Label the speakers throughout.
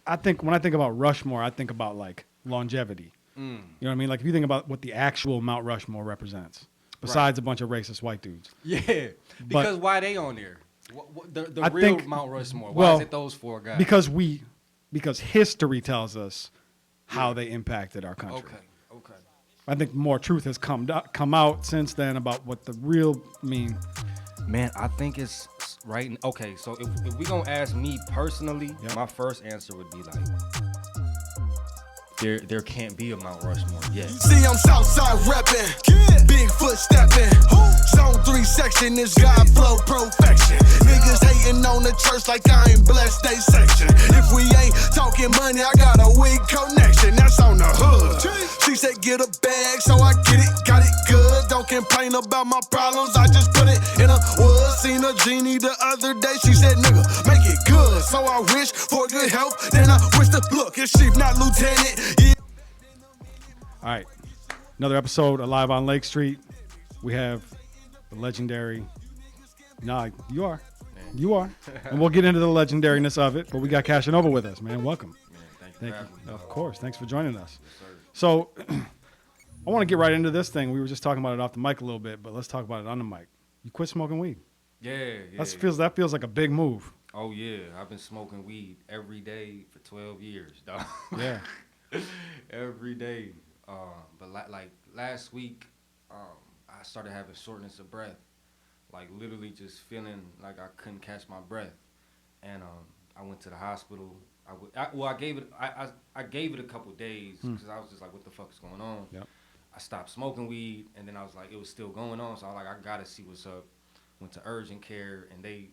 Speaker 1: I think when I think about Rushmore, I think about like longevity. You know what I mean? Like if you think about what the actual Mount Rushmore represents, besides a bunch of racist white dudes.
Speaker 2: Yeah, because why they on there? The
Speaker 1: I
Speaker 2: real
Speaker 1: think,
Speaker 2: Mount Rushmore. Why
Speaker 1: well,
Speaker 2: is it those four guys?
Speaker 1: Because history tells us how they impacted our country.
Speaker 2: Okay.
Speaker 1: I think more truth has come out since then about what the real mean.
Speaker 2: Man, I think it's right. Okay, so if we gonna ask me personally, my first answer would be like, there can't be a Mount Rushmore yet.
Speaker 3: See, I'm Southside reppin', Bigfoot steppin', Zone 3 section, this God flow perfection. Niggas hating on the church like I ain't blessed they section. If we ain't talking money, I got a weak connection, that's on the hood. She said get a bag, so I get it, got it good. Don't complain about my problems, I just put it in a wood. Seen a genie the other day, she said nigga, make it good. So I wish for good health, then I wish to look, it's chief, not lieutenant. Yeah.
Speaker 1: All right, another episode of Live on Lake Street. We have the legendary. Nah, you are, and we'll get into the legendariness of it. But we got Cashinova with us, man. Welcome.
Speaker 2: Man,
Speaker 1: Thank you.
Speaker 2: Me.
Speaker 1: Of course, thanks for joining us.
Speaker 2: Yes, sir.
Speaker 1: So, I want to get right into this thing. We were just talking about it off the mic a little bit, but let's talk about it on the mic. You quit smoking weed.
Speaker 2: Yeah.
Speaker 1: That feels like a big move.
Speaker 2: Oh yeah, I've been smoking weed every day for 12 years, dog.
Speaker 1: Yeah.
Speaker 2: Every day. But like last week, I started having shortness of breath, like literally just feeling like I couldn't catch my breath, and I went to the hospital. I gave it a couple days because I was just like, what the fuck is going on?
Speaker 1: Yep.
Speaker 2: I stopped smoking weed, and then I was like, it was still going on, so I was like, I gotta see what's up. Went to urgent care, and they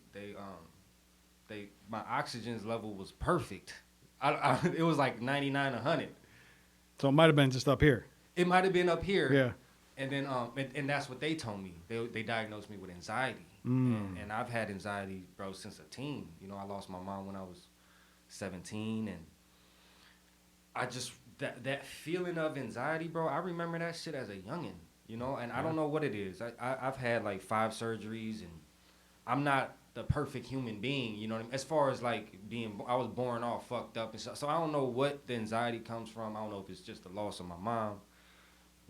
Speaker 2: my oxygen level was perfect. It was like 99, 100.
Speaker 1: So it might have been just up here.
Speaker 2: It might have been up here.
Speaker 1: Yeah.
Speaker 2: And then and that's what they told me. They diagnosed me with anxiety. And I've had anxiety, bro, since a teen. You know, I lost my mom when I was 17, and I just that feeling of anxiety, bro, I remember that shit as a youngin', you know, and I don't know what it is. I've had like 5 surgeries, and I'm not the perfect human being, you know what I mean? As far as like I was born all fucked up and stuff. So I don't know what the anxiety comes from. I don't know if it's just the loss of my mom,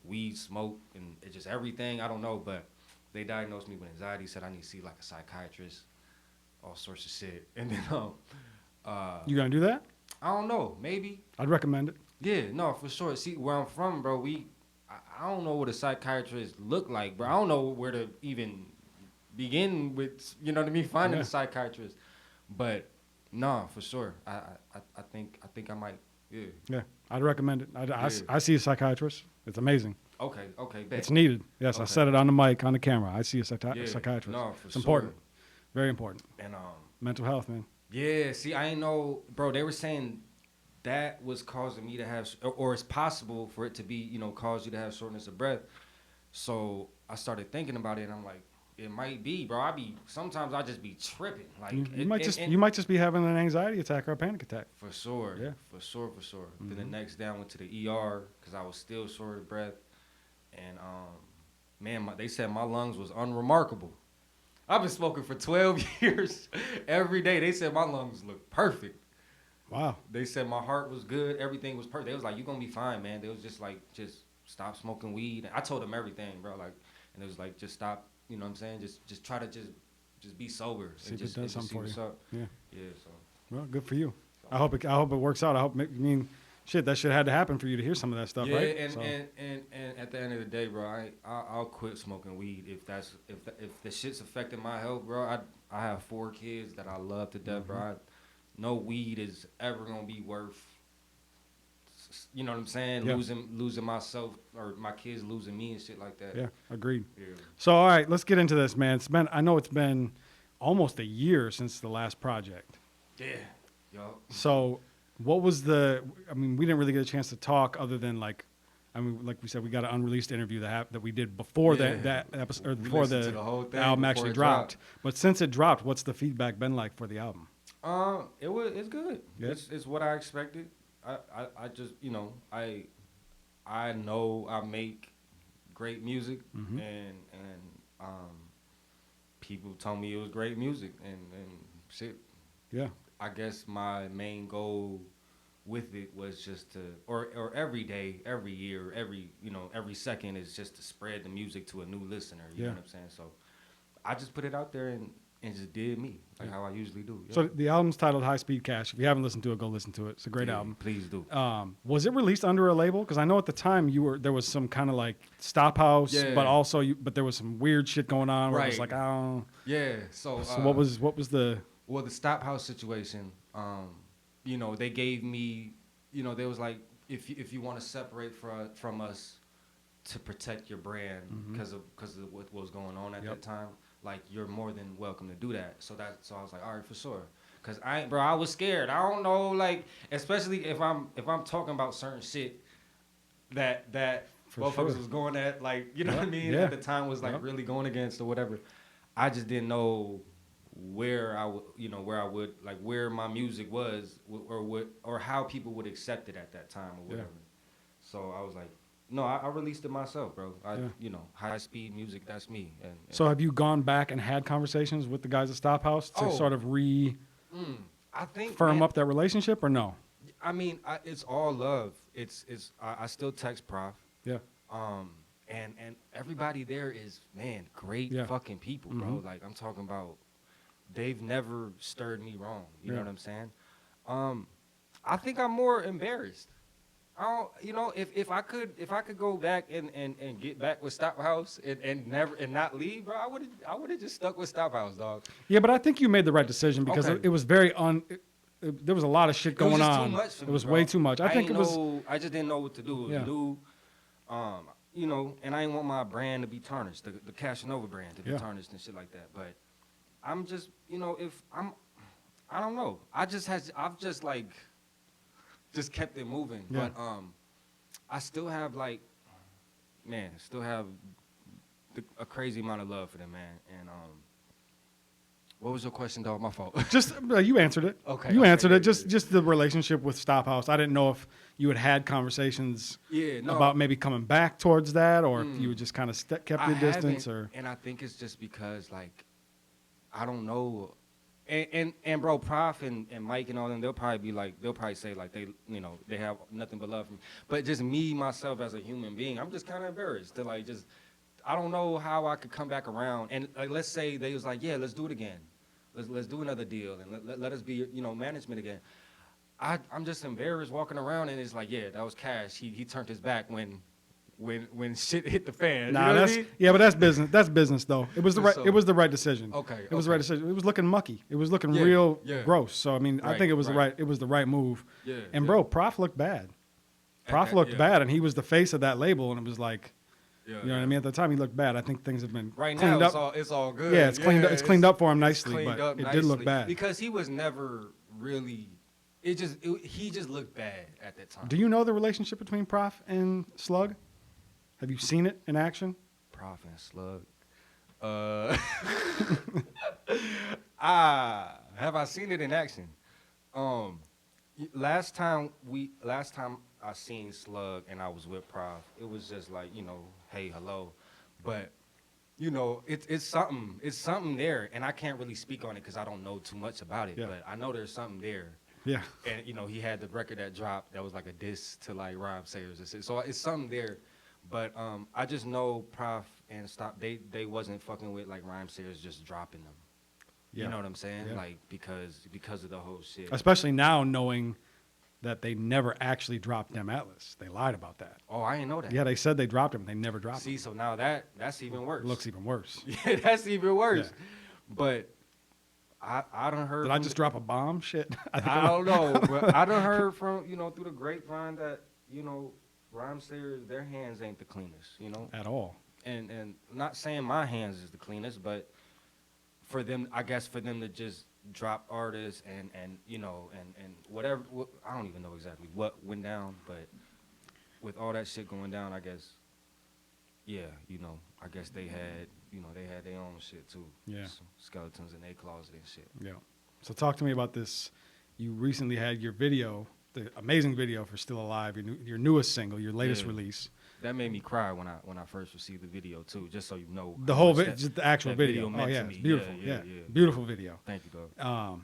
Speaker 2: weed, smoke, and it's just everything. I don't know, but they diagnosed me with anxiety, said I need to see like a psychiatrist, all sorts of shit. And then
Speaker 1: You gonna do that?
Speaker 2: I don't know, maybe.
Speaker 1: I'd recommend it.
Speaker 2: Yeah, no, for sure. See, where I'm from, bro, I don't know what a psychiatrist look like, bro. I don't know where to even begin with, you know what I mean, finding a psychiatrist. But no, for sure. I think I might.
Speaker 1: Yeah, I'd recommend it. I see a psychiatrist. It's amazing.
Speaker 2: Okay, bet.
Speaker 1: It's needed. Yes,
Speaker 2: Okay.
Speaker 1: I said it on the mic, on the camera. I see a psychiatrist.
Speaker 2: No, for
Speaker 1: it's
Speaker 2: sure.
Speaker 1: important. Very important.
Speaker 2: And
Speaker 1: Mental health, man.
Speaker 2: yeah, see, I ain't know, bro. They were saying that was causing me to have, or it's possible for it to be, you know, cause you to have shortness of breath. So I started thinking about it, and I'm like, it might be, bro. Sometimes I just be tripping. Like
Speaker 1: You might just be having an anxiety attack or a panic attack.
Speaker 2: For sure.
Speaker 1: Yeah.
Speaker 2: For sure. Then the next day I went to the ER because I was still short of breath, and man, they said my lungs was unremarkable. I've been smoking for 12 years every day. They said my lungs look perfect.
Speaker 1: Wow.
Speaker 2: They said my heart was good. Everything was perfect. They was like, you're going to be fine, man. They was just like, just stop smoking weed. And I told them everything, bro. Like, and it was like, just stop, you know what I'm saying? Just try to just be sober.
Speaker 1: See
Speaker 2: and
Speaker 1: if it does something for you.
Speaker 2: Up.
Speaker 1: Yeah.
Speaker 2: Yeah, so.
Speaker 1: Well, good for you. I hope it works out. That shit had to happen for you to hear some of that stuff, right?
Speaker 2: Yeah, and at the end of the day, bro, I'll quit smoking weed if the shit's affecting my health, bro. I have 4 kids that I love to death, bro. No weed is ever gonna be worth, you know what I'm saying?
Speaker 1: Yeah.
Speaker 2: Losing myself or my kids losing me and shit like that.
Speaker 1: Yeah, agreed.
Speaker 2: Yeah.
Speaker 1: So, all right, let's get into this, man. I know it's been almost a year since the last project.
Speaker 2: Yeah. Yo.
Speaker 1: So, what was we didn't really get a chance to talk other than like we said, we got an unreleased interview that we did before that episode, or before the album actually dropped. But since it dropped, what's the feedback been like for the album?
Speaker 2: It's good.
Speaker 1: Yeah.
Speaker 2: It's what I expected. I just, you know, I know I make great music, and people told me it was great music, and shit.
Speaker 1: Yeah.
Speaker 2: I guess my main goal with it was just to, or every day, every year, every second is just to spread the music to a new listener. You know what I'm saying? So I just put it out there and just did me, like how I usually do. Yeah.
Speaker 1: So the album's titled High Speed Cash. If you haven't listened to it, go listen to it. It's a great album.
Speaker 2: Please do.
Speaker 1: Was it released under a label? Because I know at the time there was some kind of like Stop House, but also but there was some weird shit going on where it was like, oh.
Speaker 2: Yeah. So
Speaker 1: what was the?
Speaker 2: Well, the Stop House situation, they gave me, they was like, if you want to separate from us to protect your brand because of what was going on at that time, like you're more than welcome to do that. So I was like, all right, for sure. Cause I was scared. I don't know, like, especially if I'm talking about certain shit that motherfuckers was going at, like, you know what I mean? At the time was like really going against or whatever. I just didn't know where where my music was or how people would accept it at that time or whatever. So I was like, no, I released it myself, bro. High speed music, that's me. And
Speaker 1: so have you gone back and had conversations with the guys at Stop House to sort of
Speaker 2: I think
Speaker 1: firm up that relationship or no?
Speaker 2: I mean, it's all love. I still text Prof.
Speaker 1: Yeah.
Speaker 2: And everybody there is, man, great fucking people, bro. Like I'm talking about, they've never stirred me wrong. You know what I'm saying? I think I'm more embarrassed. I don't, if I could go back and get back with Stop House and not leave, bro, I would have just stuck with Stop House, dog.
Speaker 1: Yeah, but I think you made the right decision because it was very there was a lot of shit going on.
Speaker 2: Too much for me,
Speaker 1: it was
Speaker 2: bro.
Speaker 1: way too much. I think it was.
Speaker 2: I just didn't know what to do. It was new, and I didn't want my brand to be tarnished, the Cashinova brand to be tarnished and shit like that. But I'm just, I don't know. I've just kept it moving.
Speaker 1: Yeah.
Speaker 2: But I still have a crazy amount of love for them, man. And what was your question, dog? My fault.
Speaker 1: Just you answered it.
Speaker 2: Okay.
Speaker 1: You answered it. Just the relationship with Stop House. I didn't know if you had conversations about maybe coming back towards that, or if you would just kind of kept your distance, or.
Speaker 2: And I think it's just because I don't know. And bro, Prof and Mike and all them, they'll probably say like they have nothing but love for me. But just me, myself as a human being, I'm just kind of embarrassed to I don't know how I could come back around. And let's say they was like, yeah, let's do it again. Let's do another deal and let us be, management again. I'm just embarrassed walking around and it's like, yeah, that was Cash. He turned his back when shit hit the fan.
Speaker 1: Nah, but that's business. That's business though. It was the right decision.
Speaker 2: Okay.
Speaker 1: It was the right decision. It was looking mucky. It was looking real gross. So I mean, I think it was the right move.
Speaker 2: Yeah.
Speaker 1: And bro, Prof looked bad. Prof looked bad, and he was the face of that label, and it was like, you know what I mean. At the time, he looked bad. I think things have been
Speaker 2: right
Speaker 1: cleaned
Speaker 2: now.
Speaker 1: up.
Speaker 2: It's all good.
Speaker 1: Yeah, it's cleaned up. It's cleaned up for him nicely, but it did look bad
Speaker 2: because he was never really. He just looked bad at that time.
Speaker 1: Do you know the relationship between Prof and Slug? Have you seen it in action?
Speaker 2: Prof and Slug. Have I seen it in action? Last time I seen Slug and I was with Prof, it was just like, hey, hello. But, it's something there. And I can't really speak on it because I don't know too much about it. Yeah. But I know there's something there.
Speaker 1: Yeah.
Speaker 2: And, he had the record that dropped that was like a diss to like Rhyme Sayers and shit. So it's something there. But I just know Prof and Stop, they wasn't fucking with like Rhyme Sayers just dropping them. You know what I'm saying?
Speaker 1: Yeah.
Speaker 2: Like because of the whole shit.
Speaker 1: Especially now knowing that they never actually dropped them Atlas. They lied about that.
Speaker 2: Oh, I didn't know that.
Speaker 1: Yeah, they said they dropped them. They never dropped them.
Speaker 2: See, so now that's even worse.
Speaker 1: It looks even worse.
Speaker 2: Yeah, that's even worse. Yeah. But I done heard.
Speaker 1: Did I just drop a bomb? Shit.
Speaker 2: I don't know. But I done heard from, through the grapevine that, Rhyme Sayers, their hands ain't the cleanest,
Speaker 1: At all.
Speaker 2: And not saying my hands is the cleanest, but for them, I guess for them to just drop artists and whatever, I don't even know exactly what went down, but with all that shit going down, I guess, I guess they had, they had their own shit too.
Speaker 1: Yeah.
Speaker 2: Some skeletons in their closet and shit.
Speaker 1: Yeah. So talk to me about this. You recently had your video, the amazing video for Still Alive, your newest single, your latest release.
Speaker 2: That made me cry when I first received the video too, just so you know.
Speaker 1: The whole video, just the actual video.
Speaker 2: Oh yeah,
Speaker 1: it's beautiful. Yeah. Beautiful video.
Speaker 2: Thank you, dog.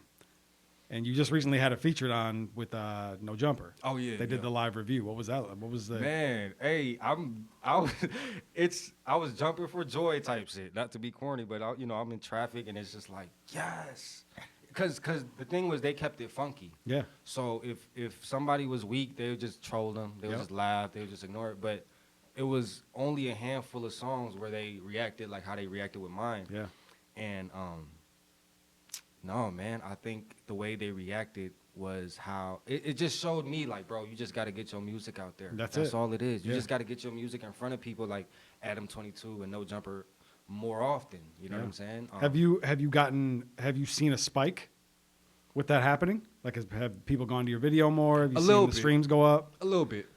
Speaker 1: And you just recently had it featured on with No Jumper.
Speaker 4: Oh yeah,
Speaker 1: They did the live review. What was that? What was the
Speaker 4: man? Hey, I was jumping for joy type shit. Not to be corny, but I'm in traffic and it's just like yes, because the thing was they kept it funky.
Speaker 1: Yeah.
Speaker 4: So if somebody was weak, they would just troll them. They would just laugh. They would just ignore it. But it was only a handful of songs where they reacted like how they reacted with mine.
Speaker 1: Yeah.
Speaker 4: And no, man, I think the way they reacted was how it just showed me like, bro, you just got to get your music out there. That's all it is. You just got to get your music in front of people like Adam 22 and No Jumper more often. You know what I'm saying?
Speaker 1: Have you seen a spike with that happening? Like, have people gone to your video more? Have you seen the streams go up?
Speaker 4: A little bit.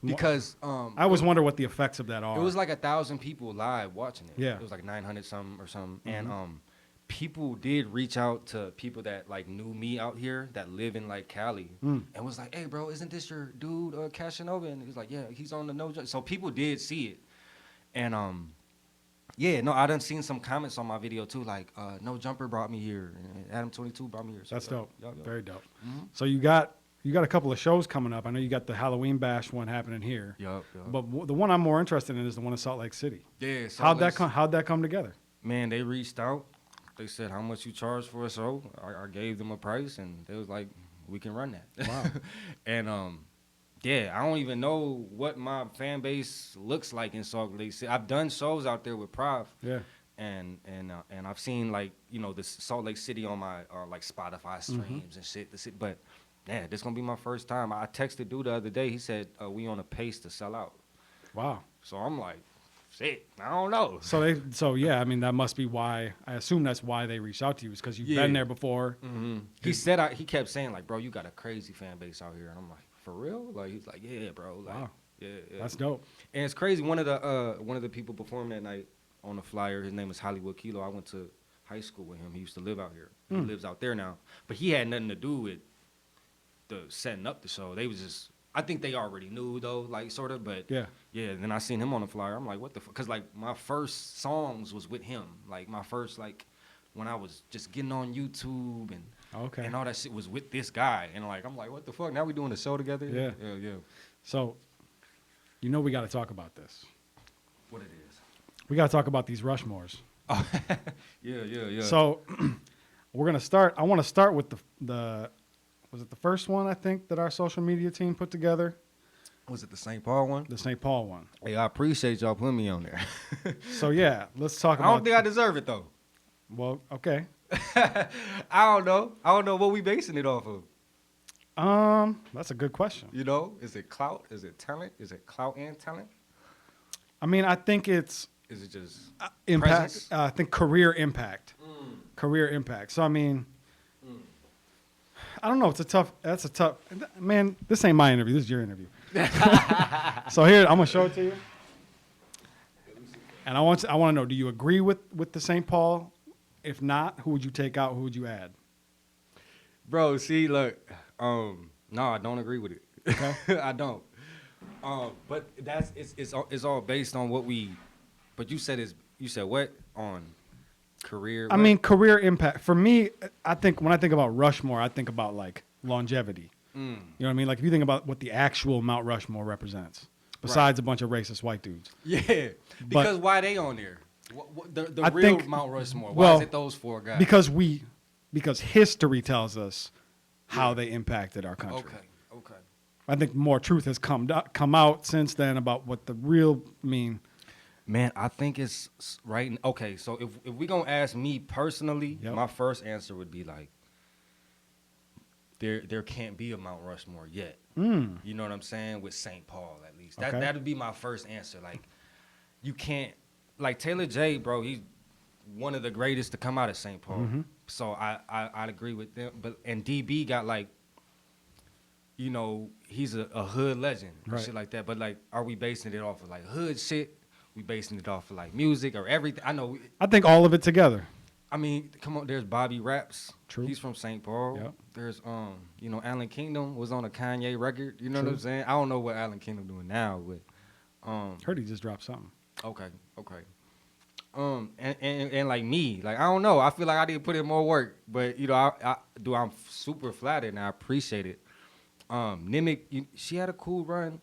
Speaker 4: Because
Speaker 1: I always wonder what the effects of that are.
Speaker 4: It was like 1,000 people live watching it.
Speaker 1: Yeah.
Speaker 4: It was like 900 something or something. And people did reach out to people that like knew me out here that live in like Cali and was like, hey bro, isn't this your dude Cashinova? And he was like, yeah, he's on the No Jumper. So people did see it. And yeah, no, I done seen some comments on my video too, like No Jumper brought me here and Adam 22 brought me here. So
Speaker 1: that's dope. Very dope.
Speaker 4: Mm-hmm.
Speaker 1: So you got a couple of shows coming up. I know you got the Halloween Bash one happening here.
Speaker 4: Yup.
Speaker 1: But the one I'm more interested in is the one in Salt Lake City.
Speaker 4: Yeah.
Speaker 1: How'd that come together?
Speaker 4: Man, they reached out. They said, how much you charge for a show? I gave them a price, and they was like, we can run that.
Speaker 1: Wow.
Speaker 4: And, yeah, I don't even know what my fan base looks like in Salt Lake City. I've done shows out there with Prof.
Speaker 1: Yeah.
Speaker 4: And I've seen, like, the Salt Lake City on my, like, Spotify streams and shit. But, yeah, this going to be my first time. I texted dude the other day. He said, we on a pace to sell out.
Speaker 1: Wow.
Speaker 4: So I'm like, shit, I don't know.
Speaker 1: So yeah, I mean that must be why. I assume that's why they reached out to you, is because you've been there before.
Speaker 4: Mm-hmm. He kept saying like, bro, you got a crazy fan base out here, and I'm like, for real? Like he's like, yeah, bro. Like,
Speaker 1: wow.
Speaker 4: Yeah.
Speaker 1: That's dope.
Speaker 4: And it's crazy. One of the people performing that night on the flyer, his name is Hollywood Kilo. I went to high school with him. He used to live out here. He lives out there now, but he had nothing to do with the setting up the show. They was just. I think they already knew though, like sort of, but yeah. Then I seen him on the flyer. I'm like, what the fuck? Cause like my first songs was with him. Like my first when I was just getting on YouTube and all that shit was with this guy. And like I'm like, what the fuck? Now we doing a show together? Yeah.
Speaker 1: So, we got to talk about this.
Speaker 4: What it is?
Speaker 1: We got to talk about these Rushmores.
Speaker 4: Oh, yeah.
Speaker 1: So we're gonna start. I want to start with the. Was it the first one, I think, that our social media team put together?
Speaker 4: Was it the St. Paul one?
Speaker 1: The St. Paul one.
Speaker 4: Hey, I appreciate y'all putting me on there.
Speaker 1: So, yeah, let's talk about...
Speaker 4: I don't think I deserve it, though.
Speaker 1: Well, okay.
Speaker 4: I don't know what we basing it off of.
Speaker 1: That's a good question.
Speaker 4: Is it clout? Is it talent? Is it clout and talent?
Speaker 1: I mean, I think it's...
Speaker 4: Is it just
Speaker 1: impact? I think career impact. Career impact. So, I mean... I don't know. That's a tough. Man, this ain't my interview. This is your interview. So here, I'm gonna show it to you. And I want to know: do you agree with the St. Paul? If not, who would you take out? Who would you add?
Speaker 4: Bro, see, look. No, I don't agree with it. Okay. I don't. But it's all based on what we. But you said what on? Career.
Speaker 1: I mean, career impact. For me, I think when I think about Rushmore, I think about like longevity. You know what I mean? Like if you think about what the actual Mount Rushmore represents, besides a bunch of racist white dudes.
Speaker 4: Yeah. Because why they on there? The real Mount Rushmore. Why is it those four guys?
Speaker 1: Because history tells us how they impacted our country.
Speaker 4: Okay.
Speaker 1: I think more truth has come out since then about what the real mean.
Speaker 4: Man, I think it's right. Okay, so if we gonna ask me personally, my first answer would be like, there can't be a Mount Rushmore yet. You know what I'm saying? With St. Paul, at least. That would be my first answer. Like, you can't. Like Taylor J, bro, he's one of the greatest to come out of St. Paul. So I'd agree with them. And DB got like, he's a hood legend and shit like that. But like, are we basing it off of like hood shit? We basing it off of like music or everything.
Speaker 1: I think all of it together.
Speaker 4: I mean, come on. There's Bobby Raps.
Speaker 1: True.
Speaker 4: He's from St. Paul.
Speaker 1: Yep.
Speaker 4: There's Alan Kingdom was on a Kanye record. You know what I'm saying? I don't know what Alan Kingdom doing now, but
Speaker 1: heard he just dropped something.
Speaker 4: Okay. And like me, like I don't know. I feel like I need to put in more work, but you know, I'm super flattered and I appreciate it. Nimic, she had a cool run.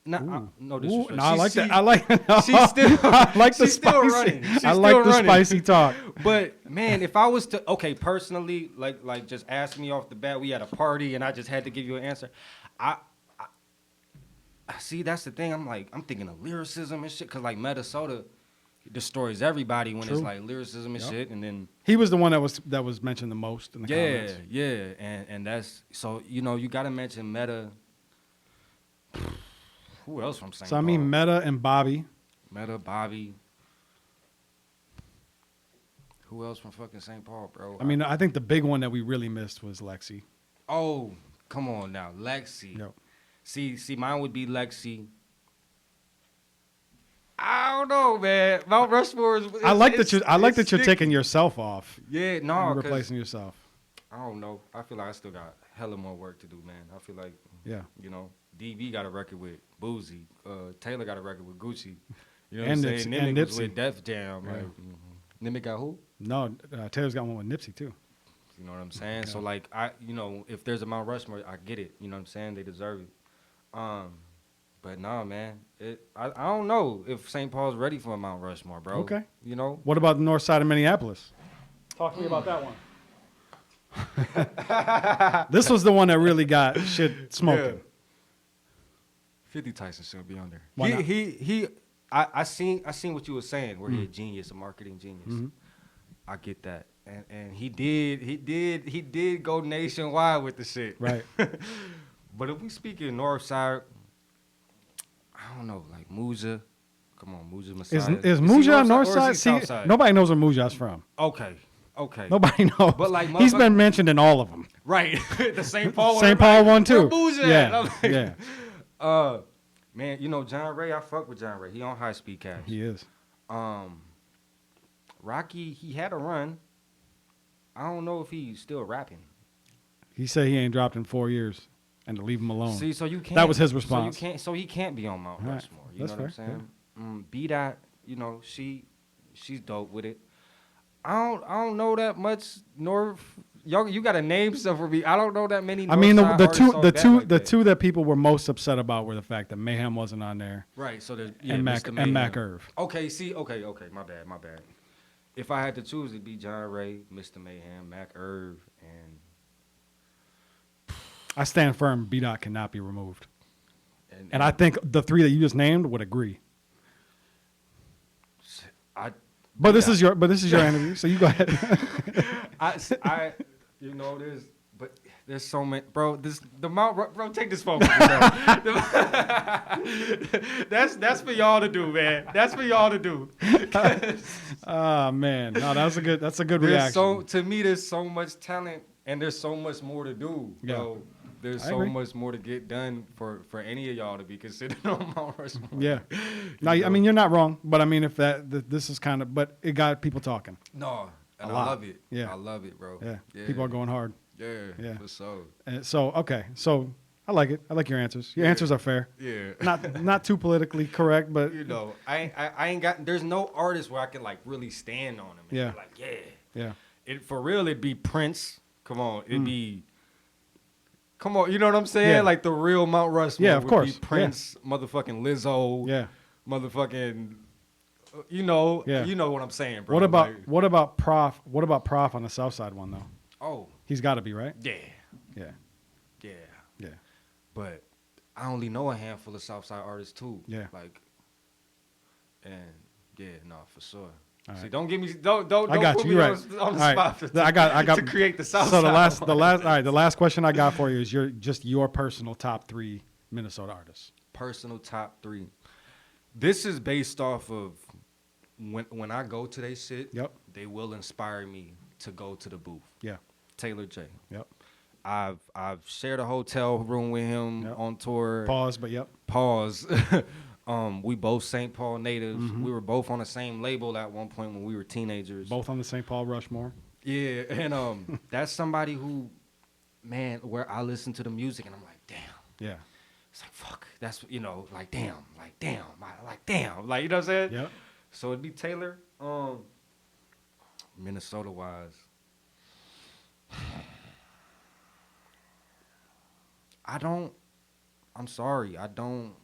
Speaker 4: No disrespect.
Speaker 1: No, I like that. I like.
Speaker 4: She's still.
Speaker 1: I like the
Speaker 4: she's still
Speaker 1: spicy.
Speaker 4: running. She's
Speaker 1: I
Speaker 4: still
Speaker 1: like the
Speaker 4: running.
Speaker 1: spicy talk.
Speaker 4: But man, if I was to personally, like just ask me off the bat, we had a party and I just had to give you an answer. I see. That's the thing. I'm thinking of lyricism and shit, cause like Minnesota destroys everybody when it's like lyricism and shit, and then
Speaker 1: he was the one that was mentioned the most in the comments.
Speaker 4: And that's so you know you got to mention Meta. Who else from St. Paul?
Speaker 1: So I mean Meta and Bobby.
Speaker 4: Bobby. Who else from fucking St. Paul, bro?
Speaker 1: I mean, I think the big one that we really missed was Lexi.
Speaker 4: Oh, come on now, Lexi.
Speaker 1: Yep.
Speaker 4: See, mine would be Lexi. I don't know, man. Mount Rushmore is.
Speaker 1: I like that you're taking yourself off.
Speaker 4: Yeah, no,
Speaker 1: and replacing yourself.
Speaker 4: I don't know. I feel like I still got hella more work to do, man. I feel like,
Speaker 1: you
Speaker 4: know, DB got a record with Boozy. Taylor got a record with Gucci. You know
Speaker 1: and
Speaker 4: what I'm saying? Nimic was
Speaker 1: Nipsey.
Speaker 4: with Def Jam.
Speaker 1: Yeah.
Speaker 4: Like, Nimic got who?
Speaker 1: No, Taylor's got one with Nipsey too.
Speaker 4: You know what I'm saying? Yeah. So like if there's a Mount Rushmore, I get it. You know what I'm saying? They deserve it. But nah, man. I don't know if St. Paul's ready for a Mount Rushmore, bro.
Speaker 1: Okay.
Speaker 4: You know?
Speaker 1: What about the north side of Minneapolis? Talk to me about that one. This was the one that really got shit smoking.
Speaker 4: Yeah. 50 Tyson should be on there.
Speaker 1: Why not?
Speaker 4: I seen what you were saying, where he a genius, a marketing genius.
Speaker 1: Mm-hmm.
Speaker 4: I get that. And he did go nationwide with the shit.
Speaker 1: Right.
Speaker 4: But if we speak in north side, I don't know, like Muja. Come on, Muja Messiah.
Speaker 1: Is Muja north side?
Speaker 4: South side?
Speaker 1: Nobody knows where Muja's from.
Speaker 4: Okay.
Speaker 1: Nobody knows.
Speaker 4: But like
Speaker 1: he's been mentioned in all of them.
Speaker 4: Right. The St. Paul one.
Speaker 1: St. Paul one too.
Speaker 4: Muja.
Speaker 1: Yeah.
Speaker 4: Man, you know John Ray. I fuck with John Ray. He on High Speed Cash.
Speaker 1: He is.
Speaker 4: Rocky, he had a run. I don't know if he's still rapping.
Speaker 1: He said he ain't dropped in 4 years, and to leave him alone.
Speaker 4: See, so you can't.
Speaker 1: That was his response.
Speaker 4: So he can't be on Mount Rushmore. You
Speaker 1: That's
Speaker 4: know what
Speaker 1: fair.
Speaker 4: I'm saying? B-Dot, you know, she's dope with it. I don't know that much North. Y'all, you got to name stuff for me. I don't know that many.
Speaker 1: I mean, the
Speaker 4: two
Speaker 1: two that people were most upset about were the fact that Mayhem wasn't on there.
Speaker 4: Right. So there's
Speaker 1: and Mac Irv.
Speaker 4: Okay. See. Okay. My bad. If I had to choose, it'd be John Ray, Mr. Mayhem, Mac Irv, and
Speaker 1: I stand firm. B-Dot cannot be removed. And I think the three that you just named would agree. But this is your interview, so you go ahead.
Speaker 4: There's so many, bro. Bro, take this phone. That's for y'all to do, man. That's for y'all to do.
Speaker 1: Oh man, no, that's a good reaction.
Speaker 4: To me, there's so much talent, and there's so much more to do. Bro. There's so much more to get done for any of y'all to be considered on Mount Rushmore.
Speaker 1: Yeah. No, I mean, you're not wrong, but I mean, if this is kind of, but it got people talking.
Speaker 4: No, and
Speaker 1: I
Speaker 4: love it.
Speaker 1: Yeah.
Speaker 4: I love it, bro.
Speaker 1: Yeah. People are going hard.
Speaker 4: Yeah. For sure.
Speaker 1: And so, okay. So I like it. I like your answers. Your answers are fair.
Speaker 4: Yeah.
Speaker 1: Not too politically correct, but.
Speaker 4: You know, I ain't got, there's no artist where I can like really stand on him. And
Speaker 1: Yeah.
Speaker 4: be like,
Speaker 1: Yeah.
Speaker 4: For real, it'd be Prince. Come on. It'd be. Come on, you know what I'm saying?
Speaker 1: Yeah.
Speaker 4: Like the real Mount Rushmore.
Speaker 1: Yeah, of course.
Speaker 4: Be Prince, motherfucking Lizzo.
Speaker 1: Yeah.
Speaker 4: Motherfucking, you know what I'm saying, bro.
Speaker 1: What about Prof? What about Prof on the South Side one though?
Speaker 4: Oh,
Speaker 1: he's got to be right.
Speaker 4: Yeah.
Speaker 1: Yeah.
Speaker 4: But I only know a handful of Southside artists too.
Speaker 1: Yeah.
Speaker 4: Like, and for sure.
Speaker 1: All
Speaker 4: See,
Speaker 1: right.
Speaker 4: don't give me don't
Speaker 1: I got
Speaker 4: put
Speaker 1: you.
Speaker 4: me
Speaker 1: Right.
Speaker 4: on the
Speaker 1: All
Speaker 4: spot
Speaker 1: right. I got
Speaker 4: to create the Southside.
Speaker 1: So the last question I got for you is your personal top 3 Minnesota artists.
Speaker 4: Personal top 3. This is based off of when I go to their shit.
Speaker 1: Yep.
Speaker 4: They will inspire me to go to the booth.
Speaker 1: Yeah.
Speaker 4: Taylor J.
Speaker 1: Yep.
Speaker 4: I've shared a hotel room with him on tour.
Speaker 1: Pause, but yep.
Speaker 4: Pause. We both St. Paul natives. Mm-hmm. We were both on the same label at one point when we were teenagers.
Speaker 1: Both on the St. Paul Rushmore.
Speaker 4: Yeah, and that's somebody who, man, where I listen to the music and I'm like, damn.
Speaker 1: Yeah.
Speaker 4: It's like, fuck. That's, like, damn. Like, you know what I'm saying?
Speaker 1: Yep.
Speaker 4: So it'd be Taylor. Minnesota wise, I'm sorry, I don't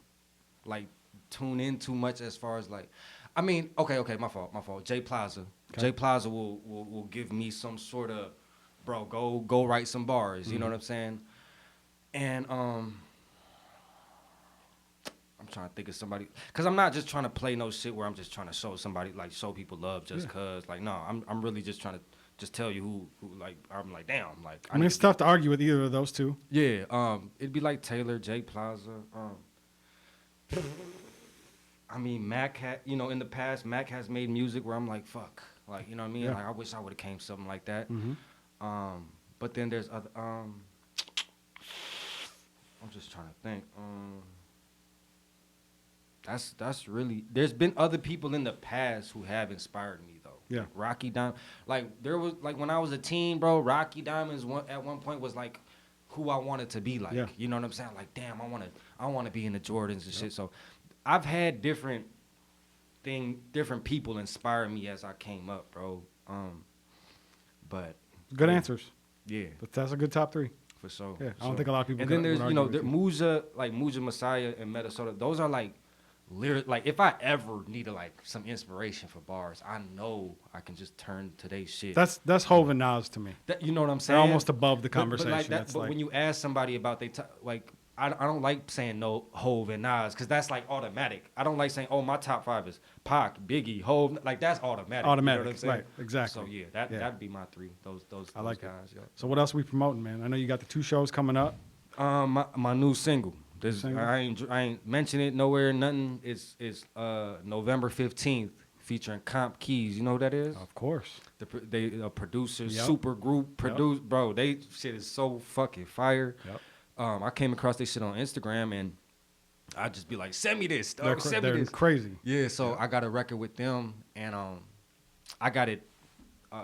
Speaker 4: like tune in too much as far as like, I mean, okay, my fault. Jay Plaza. Okay. Jay Plaza will give me some sort of, bro, go write some bars, you know what I'm saying? And I'm trying to think of somebody, cause I'm not just trying to play no shit where I'm just trying to show somebody, like show people love just cause, like, no, I'm really just trying to just tell you who like, I'm like, damn, like.
Speaker 1: I mean, it's tough to argue with either of those two.
Speaker 4: Yeah, it'd be like Taylor, Jay Plaza. I mean, Mac in the past, Mac has made music where I'm like, fuck, like, you know what I mean? Yeah. Like, I wish I would have came something like that. But then there's other, I'm just trying to think. That's really, there's been other people in the past who have inspired me though.
Speaker 1: Yeah.
Speaker 4: Rocky Diamond, like there was, like when I was a teen, bro, Rocky Diamonds at one point was like who I wanted to be like. Yeah. You know what I'm saying? Like, damn, I want to be in the Jordans and shit. So I've had different people inspire me as I came up, bro. But
Speaker 1: good answers.
Speaker 4: Yeah.
Speaker 1: But that's a good top three.
Speaker 4: For sure.
Speaker 1: Yeah. I don't think a lot of people.
Speaker 4: And then there's Muja Messiah and Minnesota. Those are like like if I ever needed like some inspiration for bars, I know I can just turn to today's shit.
Speaker 1: That's Hov and Nas to me.
Speaker 4: You know what I'm saying?
Speaker 1: They're almost above the conversation.
Speaker 4: But like that, but when you ask somebody about like I don't like saying no Hov and Nas because that's like automatic. I don't like saying my top 5 is Pac, Biggie, Hov. Like that's automatic.
Speaker 1: Automatic,
Speaker 4: you know what I'm saying?
Speaker 1: Right? Exactly.
Speaker 4: So yeah, that'd be my 3. Those
Speaker 1: I like
Speaker 4: guys.
Speaker 1: Yeah. So what else are we promoting, man? I know you got the 2 shows coming up.
Speaker 4: My new single. I ain't mention it nowhere, nothing. It's November 15th, featuring Comp Keys. You know who that is?
Speaker 1: Of course.
Speaker 4: They producers, super group, bro. They shit is so fucking fire. Yep. I came across this shit on Instagram and I just be like, send me this, dog. Send me this.
Speaker 1: They're crazy.
Speaker 4: Yeah, so I got a record with them and I got it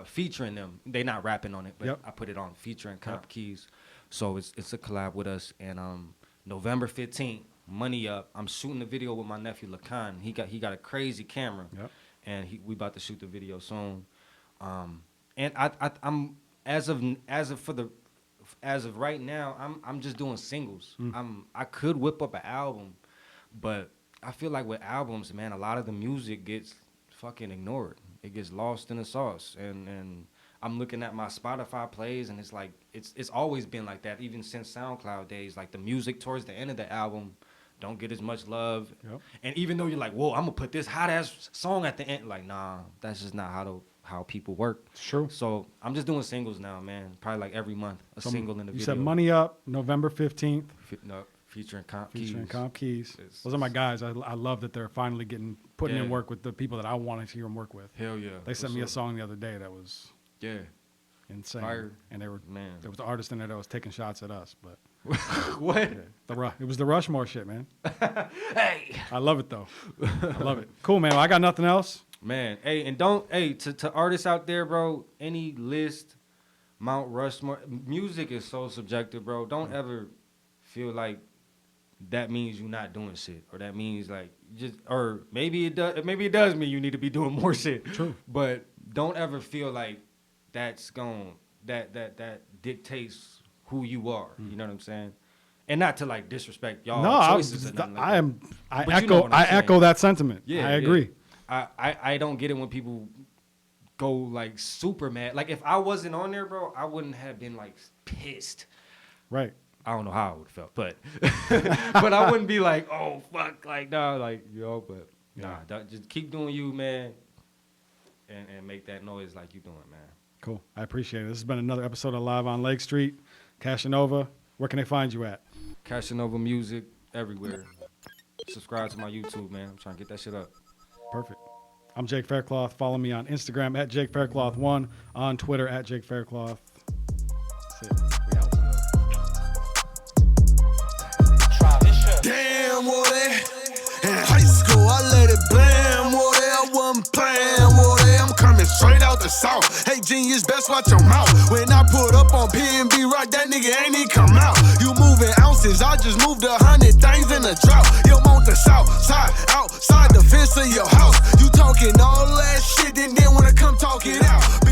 Speaker 4: featuring them. They not rapping on it, but I put it on featuring Comp Keys. So it's a collab with us and November 15th, Money Up. I'm shooting the video with my nephew Lacan. He got a crazy camera, and we about to shoot the video soon. And I'm as of right now, I'm just doing singles. I could whip up an album, but I feel like with albums, man, a lot of the music gets fucking ignored. It gets lost in the sauce, and I'm looking at my Spotify plays, and it's like it's always been like that, even since SoundCloud days. Like the music towards the end of the album don't get as much love, and even though you're like, whoa, I'm gonna put this hot ass song at the end, like nah, that's just not how people work.
Speaker 1: It's true.
Speaker 4: So I'm just doing singles now, man. Probably like every month a single in the video.
Speaker 1: You said Money Up, November 15th.
Speaker 4: Featuring Comp
Speaker 1: Keys. Those are my guys. I love that they're finally putting in work with the people that I wanted to hear them work with.
Speaker 4: Hell yeah.
Speaker 1: They sent me a song the other day that was insane. Fire. And there was an artist in there that was taking shots at us, but
Speaker 4: what?
Speaker 1: Yeah, it was the Rushmore shit, man.
Speaker 4: Hey.
Speaker 1: I love it though. I love it. Cool, man. Well, I got nothing else.
Speaker 4: Man, hey, and to artists out there, bro, any list, Mount Rushmore, music is so subjective, bro. Don't ever feel like that means you're not doing shit, or that means like or maybe it does mean you need to be doing more shit.
Speaker 1: True.
Speaker 4: But don't ever feel like that dictates who you are. You know what I'm saying? And not to like disrespect y'all choices or nothing like that.
Speaker 1: I echo that sentiment. Yeah, I agree.
Speaker 4: I don't get it when people go like super mad. Like if I wasn't on there, bro, I wouldn't have been like pissed.
Speaker 1: Right.
Speaker 4: I don't know how I would have felt, but but I wouldn't be like, oh fuck, like nah, like but just keep doing you, man, and make that noise like you doing, man.
Speaker 1: Cool, I appreciate it. This has been another episode of Live on Lake Street. Cashinova, where can they find you at?
Speaker 4: Cashinova Music everywhere. Subscribe to my YouTube, man. I'm trying to get that shit up.
Speaker 1: Perfect. I'm Jake Faircloth. Follow me on Instagram at Jake Faircloth1, on Twitter at Jake Faircloth. That's it. We out.
Speaker 3: Damn, Woody. In high school, I let it blam, Woody. I wasn't playing, Woody. I'm coming straight out the south. Hey, genius, best watch your mouth. When I put up on P&B Rock, that nigga ain't even come out. You moving ounces, I just moved 100 things in a drought. You want the south side, outside the defense of your house. You talking all that shit and then wanna come talk it out.